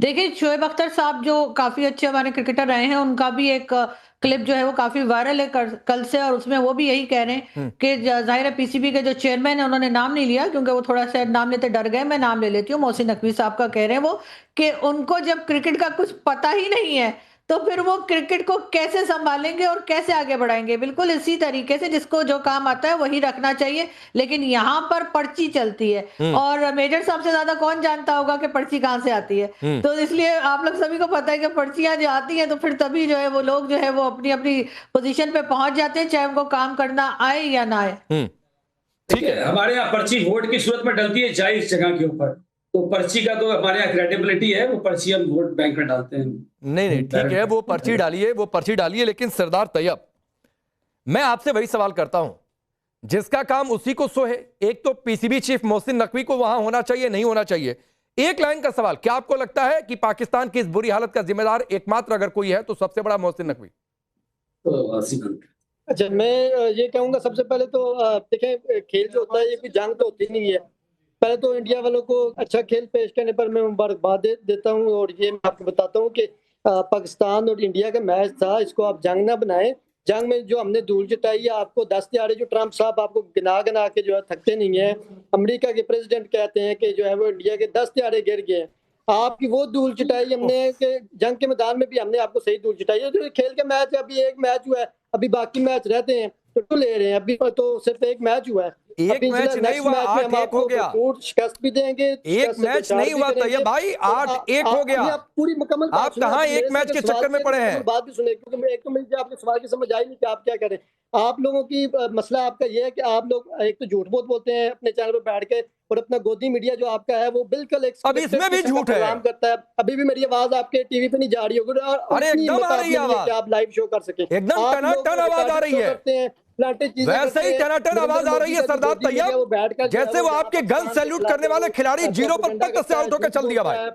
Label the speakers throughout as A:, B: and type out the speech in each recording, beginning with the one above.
A: देखिए, शोएब अख्तर साहब जो काफ़ी अच्छे हमारे क्रिकेटर रहे हैं, उनका भी एक क्लिप जो है वो काफ़ी वायरल है कल से, और उसमें वो भी यही कह रहे हैं
B: हुँ।
A: कि ज़ाहिर है पीसीबी के जो चेयरमैन हैं, उन्होंने नाम नहीं लिया क्योंकि वो थोड़ा शायद नाम लेते डर गए। मैं नाम ले लेती हूँ, मोहसिन नकवी साहब का कह रहे हैं वो, कि उनको जब क्रिकेट का कुछ पता ही नहीं है, तो फिर वो क्रिकेट को कैसे सँभालेंगे और कैसे आगे बढ़ाएँगे? बिल्कुल इसी तरीके से जिसको जो काम आता है वही रखना चाहिए, लेकिन यहाँ पर पर्ची चलती है
B: हुँ,
A: और मेजर साहब से ज़्यादा कौन जानता होगा कि पर्ची कहाँ से आती है।
B: हुँ।
A: तो इसलिए आप लोग सभी को पता है कि पर्चियाँ जो आती हैं तो फिर तभी जो है वो लोग जो है वो अपनी-अपनी पोज़ीशन पे पहुँच जाते हैं, चाहे उनको काम करना आए या ना आए।
B: हुँ, ठीक
C: देखिए,
B: है।
C: हमारे यहाँ पर्ची वोट की सूरत में डलती है जायज़ जगह के ऊपर। तो पर्ची का तो हमारे यहाँ क्रेडिबिलिटी है, वो पर्ची हम वोट बैंक में डालते हैं।
B: नहीं, नहीं, ठीक है, वो पर्ची डालिए, लेकिन सरदार तैयब, मैं आपसे वही सवाल करता हूं, जिसका काम उसी को सो है। एक तो पीसीबी चीफ मोहसिन नकवी को वहां होना चाहिए, नहीं होना चाहिए। एक लाइन का सवाल, क्या आपको लगता है कि पाकिस्तान की इस बुरी हालत का जिम्मेदार एकमात्र अगर कोई है तो सबसे बड़ा मोहसिन नकवी?
C: तो सीमेंट
D: अच्छा, मैं ये कहूँगा सबसे पहले तो देखें, खेल जो होता है ये कोई जंग तो होती नहीं है। पहले तो इंडिया वालों को अच्छा खेल पेश करने पर मैं मुबारकबाद देता हूँ, और ये मैं आपको बताता हूँ कि पाकिस्तान और इंडिया का मैच था, इसको आप जंग ना बनाएं। जंग में जो हमने धूल चटाई है, आपको 10 दिहाड़े जो ट्रंप साहब आपको गिना के जो है थकते नहीं है। अमेरिका के प्रेसिडेंट कहते हैं कि जो है वो इंडिया के 10 दिहाड़े गिर गए हैं। आपकी वो धूल चटाई हमने कि जंग के मैदान में भी हमने आपको सही धूल चटाई है। जो खेल का मैच है, अभी एक मैच हुआ है, अभी बाकी मैच रहते हैं तो ले रहे हैं। अभी तो सिर्फ एक मैच हुआ है।
B: एक मैच नहीं हुआ, 8-1 हो गया।
D: शिकस्त भी देंगे,
B: एक मैच नहीं हुआ तैयब भाई, 8-1 हो गया।
D: आप पूरी मुकम्मल
B: आप कहां एक मैच के चक्कर में पड़े हैं?
D: बात भी सुने, क्योंकि एक तो मुझे आपके सवाल की समझ आई नहीं कि आप क्या करें। आप लोगों की मसला आपका ये है कि आप लोग एक तो झूठ बहुत बोलते हैं अपने चैनल पर बैठ के, और अपना गोदी मीडिया जो आपका है वो बिल्कुल एक
B: अब इसमें भी झूठ है।
D: काम करता है। अभी भी मेरी आवाज आपके टीवी पे नहीं जा रही होगी, और
B: अरे एकदम आ रही है आवाज,
D: आप लाइव शो कर सकें।
B: एकदम टनाटन आवाज आ रही है, वैसे ही टनाटन आवाज आ रही है सरदार तैयब, जैसे वो आपके गन सैल्यूट करने वाले खिलाड़ी जीरो पर पट से आउट होकर चल दिया भाई,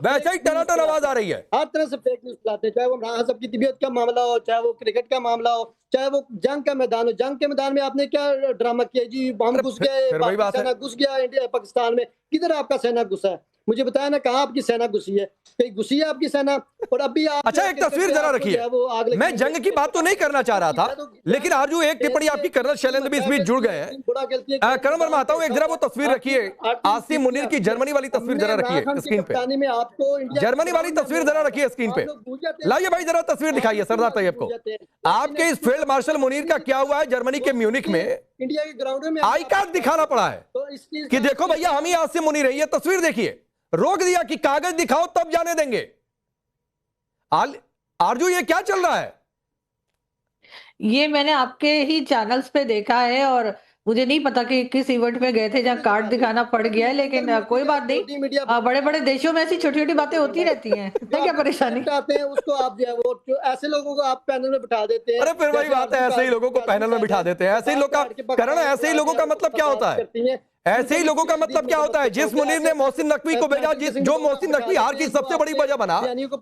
B: वैसे ही टनाटन आवाज आ रही है।
D: हर तरह से फेक न्यूज फैलाते हैं, चाहे वो इमरान साहब की तबीयत का मामला हो, चाहे वो क्रिकेट का मामला हो, चाहे वो जंग का मैदान हो। जंग के मैदान में आपने क्या ड्रामा किया जी? हम घुस गए, सेना घुस गया इंडिया पाकिस्तान में। किधर आपका सेना घुसा है? मुझे बताया ना, कहाँ आपकी सेना घुसी है? कहीं घुसी है आपकी सेना? और अभी आप
B: अच्छा, एक तस्वीर जरा रखिए। मैं जंग की बात तो नहीं करना चाह रहा था, लेकिन आरजू एक टिप्पणी आपकी कर्नल शैलेंद्र भी इस बीच जुड़ गए हैं। कर्नल वर्मा, आता हूं, एक जरा वो तस्वीर रखिए, आसिम मुनीर की जर्मनी वाली तस्वीर जरा रखिए स्क्रीन पे, जर्मनी वाली तस्वीर जरा रखिए स्क्रीन पे। लाइए भाई, जरा तस्वीर दिखाइए सरदार तैयब को। आपके इस फील्ड मार्शल मुनीर का क्या हुआ है जर्मनी के म्यूनिक में,
D: इंडिया के ग्राउंड में
B: आई कार्ड दिखाना पड़ा है कि देखो भैया हम ही आसिम मुनीर है। ये तस्वीर देखिए, रोक दिया कि कागज दिखाओ तब जाने देंगे। आरजू, ये क्या चल रहा है?
A: ये मैंने आपके ही चैनल्स पे देखा है, और मुझे नहीं पता कि किस इवेंट में गए थे जहाँ कार्ड दिखाना पड़ गया है, लेकिन कोई बात नहीं। बड़े-बड़े देशों में ऐसी छोटी-छोटी बातें होती रहती हैं। है क्या परेशानी?
D: आते हैं उसको आप जो है वो ऐसे लोगों को आप पैनल में बिठा देते हैं।
B: अरे फिर वही बात है, ऐसे ही लोगों को पैनल में बिठा देते हैं। ऐसे ही लोग का करण, ऐसे ही लोगों का मतलब क्या होता है? ऐसे ही लोगों का मतलब क्या होता है? जिस मुनीर ने मोहसिन नकवी को भेजा, जो मोहसिन नकवी हार की सबसे बड़ी वजह बना,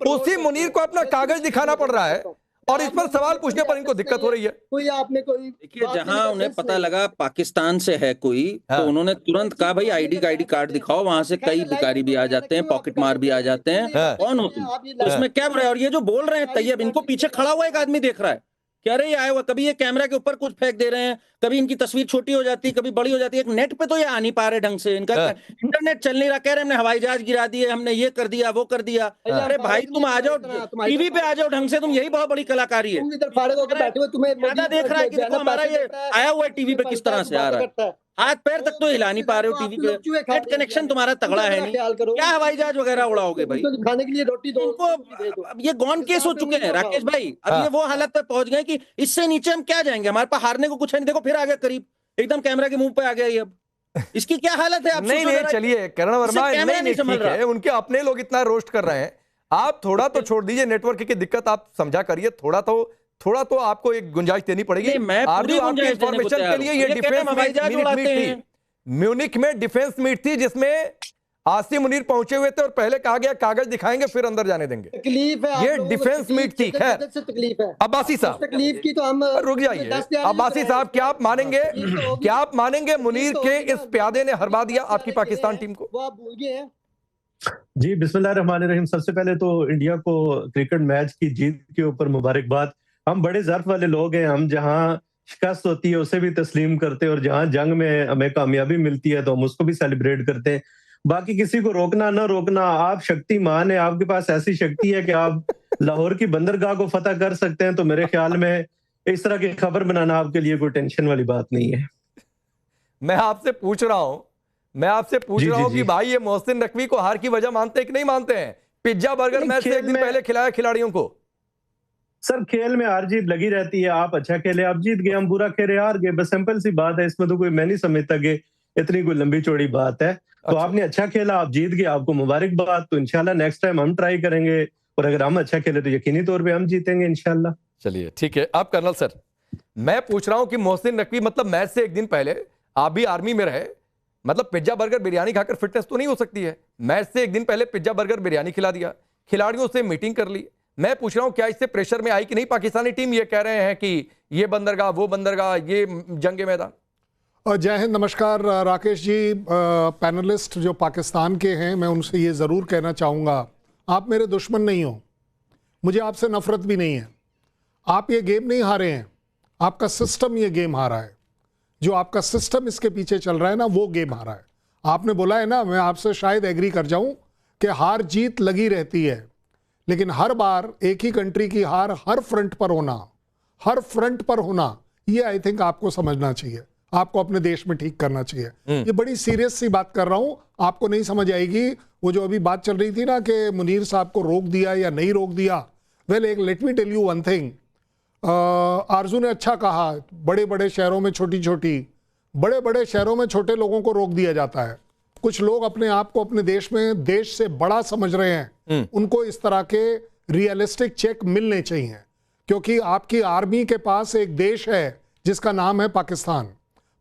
B: उसी मुनीर को अपना कागज दिखाना पड़ रहा है, और इस पर सवाल पूछने पर इनको दिक्कत हो रही है।
D: कोई आपने कोई
E: देखिए, जहां उन्हें पता लगा पाकिस्तान से है कोई, तो उन्होंने तुरंत कहा भाई आईडी कार्ड दिखाओ। वहां से कई भिखारी भी आ जाते हैं, पॉकेट मार भी आ जाते हैं। कौन हो तुम? तो इसमें क्या बुरा है? और ये जो बोल रहे हैं तैयब, इनको पीछे खड़ा हुआ एक आदमी देख रहा है, कह रहे आए हुआ, कभी ये कैमरा के ऊपर कुछ फेंक दे रहे हैं, कभी इनकी तस्वीर छोटी हो जाती है, कभी बड़ी हो जाती है। एक नेट पे तो ये आ नहीं पा रहे ढंग से, इनका इंटरनेट चल नहीं रहा। कह रहे हमने हवाई जहाज गिरा दिए, हमने ये कर दिया, वो कर दिया। अरे भाई तुम आ जाओ टीवी पे, आ जाओ ढंग से, तुम यही बहुत बड़ी कलाकारी है। ज्यादा देख रहा है कि देखो हमारा ये आया हुआ है टीवी पे किस तरह से आ रहा है, हाथ पैर तक तो हिला नहीं पा रहे हो टीवी पे, नेट कनेक्शन तुम्हारा तगड़ा है नहीं, क्या हवाई जहाज वगैरह उड़ाओगे भाई?
D: खाने के लिए रोटी दो।
E: अब ये गॉन केस हो चुके हैं राकेश भाई। अब ये वो हालत पे पहुंच गए कि इससे नीचे हम क्या जाएंगे? हमारे पास हारने को कुछ है नहीं। देखो फिर आ गया करीब, एकदम कैमरा के मुंह पे आ गया ये। अब इसकी क्या हालत है? आप
B: नहीं नहीं, चलिए करण वर्मा, नहीं ठीक है, उनके अपने लोग इतना रोस्ट कर रहे हैं, आप थोड़ा तो छोड़ दीजिए। नेटवर्क की दिक्कत आप समझा करिए, थोड़ा तो आपको एक गुंजाइश देनी पड़ेगी। आपकी इंफॉर्मेशन के लिए ये डिफेंस मीट थी, म्यूनिक में डिफेंस मीट थी, जिसमें आसिम मुनीर पहुंचे हुए थे और पहले कहा गया कागज दिखाएंगे फिर अंदर जाने देंगे।
D: तकलीफ है,
B: ये डिफेंस मीट थी। खैर,
D: तकलीफ है
B: अब्बासी साहब,
D: तकलीफ की तो हम
B: रुक जाइए। अब्बासी साहब, क्या आप मानेंगे मुनीर के इस प्यादे ने हरवा दिया आपकी पाकिस्तान टीम को?
D: वो आप भूल गए हैं।
F: जी, बिस्मिल्लाहिर्रहमानिर्रहीम। सबसे पहले तो इंडिया को क्रिकेट मैच की जीत के ऊपर मुबारकबाद। हम बड़े ज़र्फ़ वाले लोग हैं, हम जहाँ शिकस्त होती है उसे भी तस्लीम करते हैं और जहाँ जंग में हमें कामयाबी मिलती है तो हम उसको भी सेलिब्रेट करते हैं। बाकी किसी को रोकना ना रोकना, आप शक्तिमान हैं, आपके पास ऐसी शक्ति है कि आप लाहौर की बंदरगाह को फतह कर सकते हैं, तो मेरे ख्याल में इस तरह की खबर बनाना आपके लिए कोई टेंशन वाली बात नहीं है।
B: मैं आपसे पूछ रहा हूं कि भाई ये मोहसिन नकवी को हार की वजह मानते हैं कि नहीं मानते हैं? पिज्जा बर्गर मैच से एक दिन पहले खिलाया खिलाड़ियों को।
F: सर, खेल में हार जीत लगी रहती है। आप अच्छा खेले, आप जीत गए, हम बुरा खेले, हार गए, बस सिंपल सी बात है। इसमें तो कोई, मैं नहीं समझता कि इतनी कोई लंबी चौड़ी बात है। तो आपने अच्छा खेला, आप जीत गए, आपको मुबारकबाद। तो इंशाल्लाह नेक्स्ट टाइम हम ट्राई करेंगे और अगर हम अच्छा खेले तो यकीनी तौर पे हम जीतेंगे इंशाल्लाह।
B: चलिए ठीक है। अब कर्नल सर, मैं पूछ रहा हूं कि मोहसिन नकवी मतलब मैच से एक दिन पहले आप भी आर्मी में रहे, मतलब पिज्जा बर्गर बिरयानी खाकर फिटनेस तो नहीं हो सकती है। मैच से एक दिन पहले पिज्जा बर्गर बिरयानी खिला दिया, खिलाड़ियों से मीटिंग कर ली। मैं पूछ रहा हूं क्या इससे प्रेशर में आई कि नहीं पाकिस्तानी टीम? ये कह रहे हैं कि ये बंदरगाह वो बंदरगाह, ये जंग मैदान।
G: जय हिंद, नमस्कार राकेश जी। पैनलिस्ट जो पाकिस्तान के हैं, मैं उनसे ये ज़रूर कहना चाहूँगा, आप मेरे दुश्मन नहीं हो, मुझे आपसे नफरत भी नहीं है। आप ये गेम नहीं हारे हैं, आपका सिस्टम ये गेम हारा है। जो आपका सिस्टम इसके पीछे चल रहा है ना, वो गेम हारा है। आपने बोला है ना, मैं आपसे शायद एग्री कर जाऊं कि हार जीत लगी रहती है, लेकिन हर बार एक ही कंट्री की हार हर फ्रंट पर होना, ये आई थिंक आपको समझना चाहिए, आपको अपने देश में ठीक करना चाहिए। ये बड़ी सीरियस सी बात कर रहा हूं, आपको नहीं समझ आएगी। वो जो अभी बात चल रही थी ना कि मुनीर साहब को रोक दिया या नहीं रोक दिया, वेल एक let me tell you one thing. Arzoo ने अच्छा कहा, बड़े बड़े शहरों में बड़े शहरों में छोटे लोगों को रोक दिया जाता है। कुछ लोग अपने आप को अपने देश में देश से बड़ा समझ रहे हैं, उनको इस तरह के रियलिस्टिक चेक मिलने चाहिए, क्योंकि आपकी आर्मी के पास एक देश है जिसका नाम है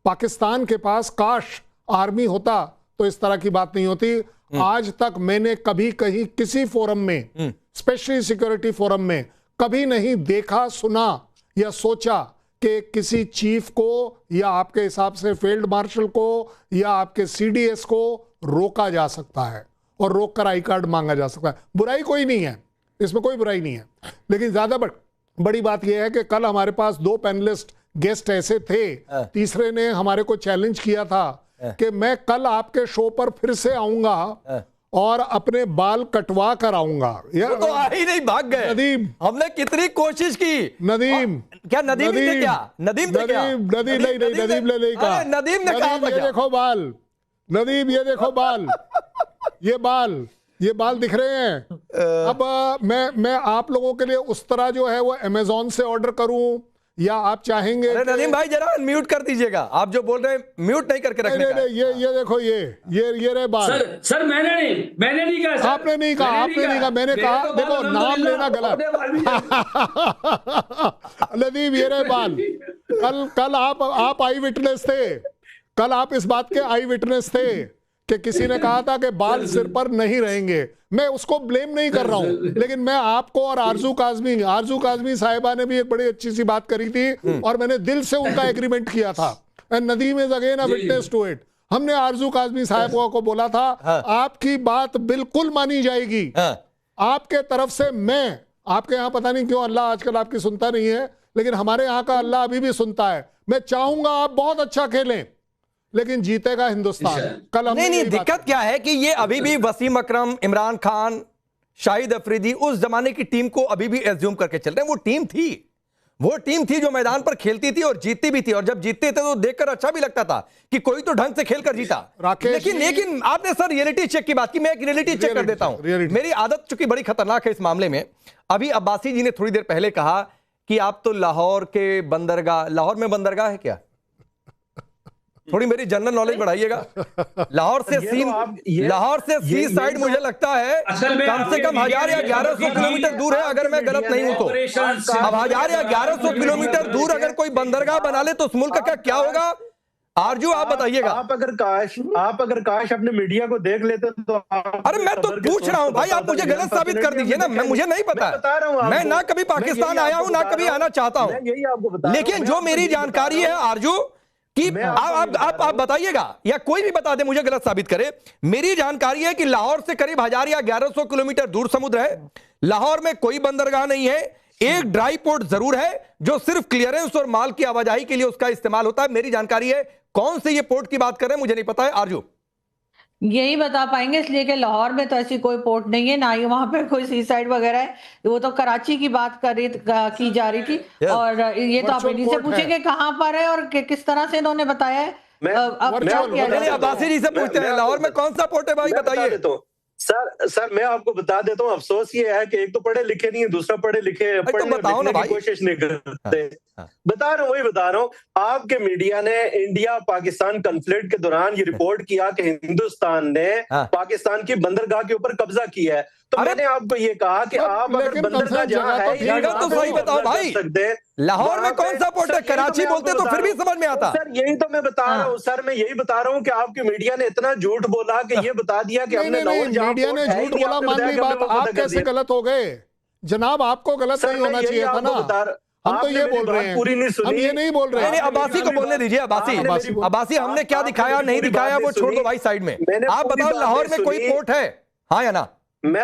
G: पाकिस्तान के पास काश आर्मी होता तो इस तरह की बात नहीं होती। आज तक मैंने कभी कहीं किसी फोरम में, स्पेशली सिक्योरिटी फोरम में, कभी नहीं देखा, सुना या सोचा कि किसी चीफ को या आपके हिसाब से फील्ड मार्शल को या आपके सीडीएस को रोका जा सकता है और रोक कर आई कार्ड मांगा जा सकता है। बुराई कोई नहीं है, इसमें कोई बुराई नहीं है, लेकिन ज्यादा बड़ी बात यह है कि कल हमारे पास 2 पैनलिस्ट गेस्ट ऐसे थे, तीसरे ने हमारे को चैलेंज किया था कि मैं कल आपके शो पर फिर से आऊंगा और अपने बाल कटवा कर आऊंगा।
B: तो आ ही नहीं, भाग गए।
G: नदीम,
B: हमने कितनी कोशिश की।
G: नदीम
B: क्या नदीम थे क्या? नदीम थे क्या?
G: नदीम नहीं कहा।
B: नदीम ने कहा,
G: ये देखो बाल, नदीम ये देखो बाल, ये बाल दिख रहे हैं। अब मैं आप लोगों के लिए उस तरह जो है वो अमेज़न से ऑर्डर करूं या आप चाहेंगे?
B: अरे नदीम भाई जरा म्यूट कर दीजिएगा, आप जो बोल रहे हैं म्यूट नहीं करके रखने का।
G: ये देखो, ये रहे बाल।
C: सर मैंने नहीं कहा।
G: आपने नहीं कहा, मैंने कहा देखो, नाम लेना गलत। नदीम ये रहे बाल। कल आप आई विटनेस थे, कल आप इस बात के आई विटनेस थे कि किसी ने कहा था कि बाल सिर पर नहीं रहेंगे। मैं उसको ब्लेम नहीं कर रहा हूं, लेकिन मैं आपको और आरजू काजमी साहिबा ने भी एक बड़ी अच्छी सी बात करी थी और मैंने दिल से उनका एग्रीमेंट किया था। And Nadeem is again a witness to it. हमने आरजू काजमी साहिबा को बोला था आपकी बात बिल्कुल मानी जाएगी, आपके तरफ से। मैं आपके यहाँ पता नहीं क्यों अल्लाह आजकल आपकी सुनता नहीं है, लेकिन हमारे यहाँ का अल्लाह अभी भी सुनता है। मैं चाहूंगा आप बहुत अच्छा खेलें, लेकिन जीतेगा हिंदुस्तान। कल हम
B: नहीं, दिक्कत क्या है कि ये अभी भी वसीम अकरम, इमरान खान, शाहिद अफरीदी उस जमाने की टीम को अभी भी एज्यूम करके चल रहे हैं। वो टीम थी जो मैदान पर खेलती थी और जीतती भी थी, और जब जीतते थे तो देखकर अच्छा भी लगता था कि कोई तो ढंग से खेलकर जीता। लेकिन आपने सर रियलिटी चेक की बात की, मैं एक रियलिटी चेक कर देता हूं। मेरी आदत चूंकि बड़ी खतरनाक है इस मामले में। अभी अब्बासी जी ने थोड़ी देर पहले कहा कि आप तो लाहौर के बंदरगाह, लाहौर में बंदरगाह है क्या? थोड़ी मेरी जनरल नॉलेज बढ़ाइएगा। लाहौर से सी साइड मुझे लगता है कम से कम 1000 या 1100 किलोमीटर दूर है, अगर मैं गलत नहीं हूं तो। अब 1000 या 1100 किलोमीटर दूर अगर कोई बंदरगाह बना ले तो उस मुल्क का क्या होगा? आरजू आप बताइएगा।
F: आप अगर काश अपने मीडिया को देख लेते तो
B: अरे मैं तो पूछ रहा हूं भाई, आप मुझे गलत साबित कर दीजिए ना। मुझे नहीं पता, मैं ना कभी पाकिस्तान आया हूं ना कभी आना चाहता हूं, लेकिन जो मेरी जानकारी है आरजू कि आप बताइएगा या कोई भी बता दे, मुझे गलत साबित करे। मेरी जानकारी है कि लाहौर से करीब 1000 या 1100 किलोमीटर दूर समुद्र है। लाहौर में कोई बंदरगाह नहीं है, एक ड्राई पोर्ट जरूर है जो सिर्फ क्लियरेंस और माल की आवाजाही के लिए उसका इस्तेमाल होता है। मेरी जानकारी है। कौन से ये पोर्ट की बात कर रहे हैं मुझे नहीं पता है। आरजू
A: यही बता पाएंगे, इसलिए कि लाहौर में तो ऐसी कोई पोर्ट नहीं है, ना ही वहां पे कोई सी साइड वगैरह है। वो तो कराची की बात की जा रही थी। और ये तो आप इन्हीं से पूछेंगे कहां पर है और किस तरह से इन्होंने बताया है। अब क्या किया जाए?
B: अब्बासी जी से पूछते हैं, लाहौर में कौन सा पोर्ट है भाई, बताइए।
F: सर मैं आपको बता देता हूँ, अफसोस ये है कि एक तो पढ़े लिखे नहीं है, दूसरा पढ़े लिखे पढ़ने लिखने की कोशिश नहीं करते। बता रहा हूँ, वही बता रहा हूँ। आपके मीडिया ने इंडिया पाकिस्तान कॉन्फ्लिक्ट के दौरान ये रिपोर्ट किया कि हिंदुस्तान ने पाकिस्तान की बंदरगाह के ऊपर कब्जा किया है। तो मैंने आपको ये कहा कि आप अगर बंदरगाह जहाँ है
B: तो सही बताओ भाई, लाहौर में कौन सा पोर्ट है? कराची बोलते तो फिर भी समझ में आता।
F: सर यही तो मैं बता रहा हूँ, सर मैं यही बता रहा हूँ कि आपकी मीडिया ने इतना झूठ बोला कि ये बता दिया कि हमने लाहौर
G: मीडिया ने झूठ बोला, मान ली बात, आप कैसे गलत हो गए जनाब? आपको गलत नहीं होना चाहिए था ना। हम तो ये बोल रहे हैं,
F: पूरी नहीं सुनी,
G: हम ये नहीं बोल रहे हैं।
B: अब्बासी को बोलने दीजिए। अब्बासी हमने क्या दिखाया नहीं दिखाया वो छोड़ दो भाई साइड में। आप बताओ लाहौर में कोई पोर्ट है, हाँ या ना?
F: मैं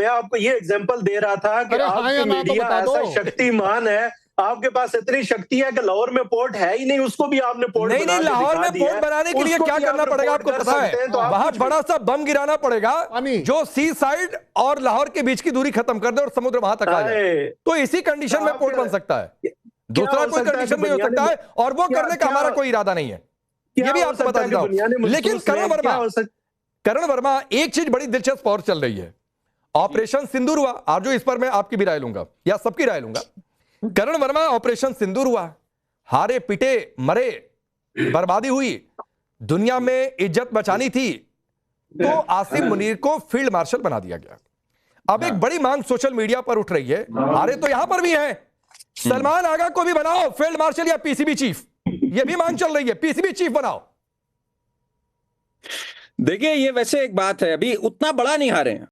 F: आपको ये एग्जांपल दे रहा था कि आपकी मीडिया ऐसा शक्तिमान है, आपके पास इतनी शक्ति है कि लाहौर में पोर्ट है ही नहीं, उसको भी आपने पोर्ट
B: नहीं लाहौर में पोर्ट बनाने के लिए क्या करना पड़ेगा आपको पता है? वहां बड़ा सा बम गिराना पड़ेगा जो सी साइड और लाहौर के बीच की दूरी खत्म कर दे और समुद्र वहां तक आ जाए, तो इसी कंडीशन में पोर्ट बन सकता है। दूसरा कोई कंडीशन नहीं हो सकता है, और वो करने का हमारा कोई इरादा नहीं है, ये भी आपको बता देता हूं। लेकिन करण वर्मा, एक चीज बड़ी दिलचस्प और चल रही है, ऑपरेशन सिंदूर हुआ। आज जो इस पर मैं आपकी भी राय लूंगा या सबकी राय लूंगा। करण वर्मा, ऑपरेशन सिंदूर हुआ, हारे पीटे मरे, बर्बादी हुई, दुनिया में इज्जत बचानी थी, तो आसिम मुनीर को फील्ड मार्शल बना दिया गया। अब एक बड़ी मांग सोशल मीडिया पर उठ रही है, हारे तो यहां पर भी हैं, सलमान आगा को भी बनाओ फील्ड मार्शल या पीसीबी चीफ, यह भी मांग चल रही है, पीसीबी चीफ बनाओ।
E: देखिए ये वैसे एक बात है, अभी उतना बड़ा नहीं हारे हैं,